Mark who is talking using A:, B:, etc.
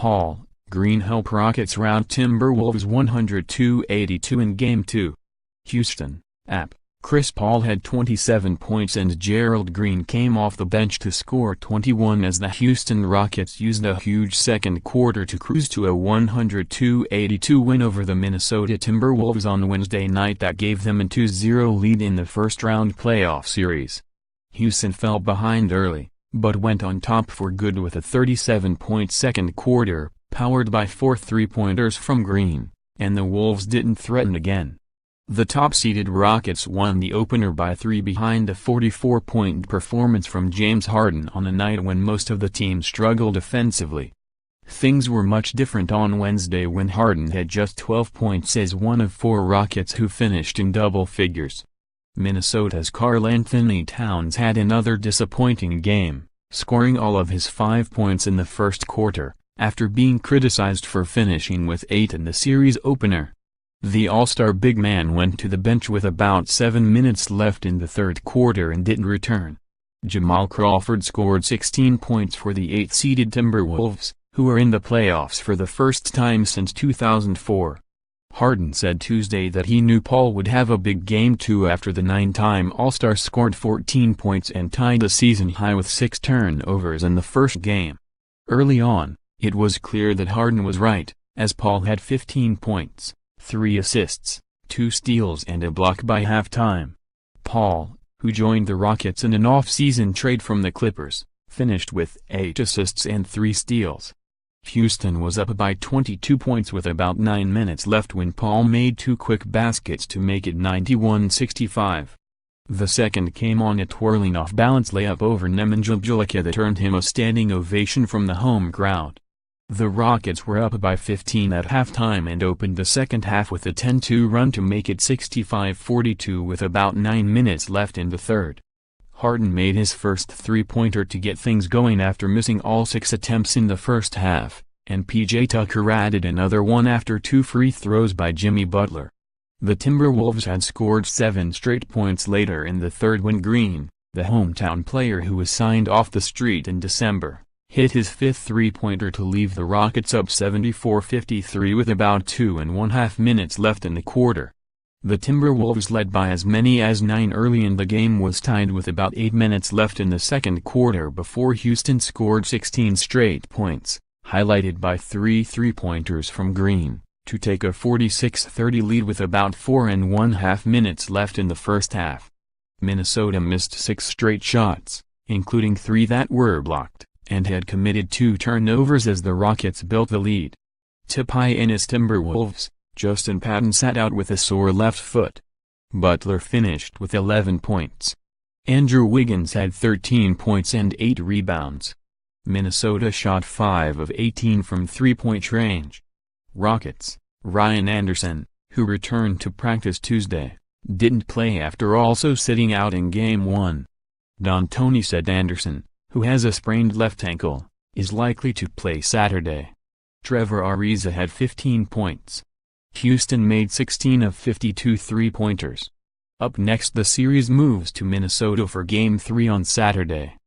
A: Paul, Green help Rockets rout Timberwolves 102-82 in Game 2. Houston, App. Chris Paul had 27 points and Gerald Green came off the bench to score 21 as the Houston Rockets used a huge second quarter to cruise to a 102-82 win over the Minnesota Timberwolves on Wednesday night that gave them a 2-0 lead in the first-round playoff series. Houston fell behind early, but went on top for good with a 37-point second quarter, powered by 4 three-pointers from Green, and the Wolves didn't threaten again. The top-seeded Rockets won the opener by 3 behind a 44-point performance from James Harden on a night when most of the team struggled offensively. Things were much different on Wednesday when Harden had just 12 points as one of 4 Rockets who finished in double figures. Minnesota's Karl-Anthony Towns had another disappointing game, scoring all of his 5 points in the first quarter, after being criticized for finishing with 8 in the series opener. The All-Star big man went to the bench with about 7 minutes left in the third quarter and didn't return. Jamal Crawford scored 16 points for the 8th-seeded Timberwolves, who are in the playoffs for the first time since 2004. Harden said Tuesday that he knew Paul would have a big game too after the 9-time All-Star scored 14 points and tied a season high with 6 turnovers in the first game. Early on, it was clear that Harden was right, as Paul had 15 points. 3 assists, 2 steals and a block by halftime. Paul, who joined the Rockets in an off-season trade from the Clippers, finished with 8 assists and 3 steals. Houston was up by 22 points with about 9 minutes left when Paul made 2 quick baskets to make it 91-65. The second came on a twirling off-balance layup over Nemanja Bjelica that earned him a standing ovation from the home crowd. The Rockets were up by 15 at halftime and opened the second half with a 10-2 run to make it 65-42 with about 9 minutes left in the third. Harden made his first three-pointer to get things going after missing all 6 attempts in the first half, and P.J. Tucker added another one after 2 free throws by Jimmy Butler. The Timberwolves had scored 7 straight points later in the third when Green, the hometown player who was signed off the street in December, hit his 5th three-pointer to leave the Rockets up 74-53 with about 2.5 minutes left in the quarter. The Timberwolves led by as many as 9 early in the game was tied with about 8 minutes left in the second quarter before Houston scored 16 straight points, highlighted by 3 three-pointers from Green, to take a 46-30 lead with about 4.5 minutes left in the first half. Minnesota missed 6 straight shots, including 3 that were blocked, and had committed 2 turnovers as the Rockets built the lead. To pie in his Timberwolves, Justin Patton sat out with a sore left foot. Butler finished with 11 points. Andrew Wiggins had 13 points and 8 rebounds. Minnesota shot 5 of 18 from three-point range. Rockets, Ryan Anderson, who returned to practice Tuesday, didn't play after also sitting out in Game 1. D'Antoni said Anderson, who has a sprained left ankle, is likely to play Saturday. Trevor Ariza had 15 points. Houston made 16 of 52 three-pointers. Up next, the series moves to Minnesota for Game 3 on Saturday.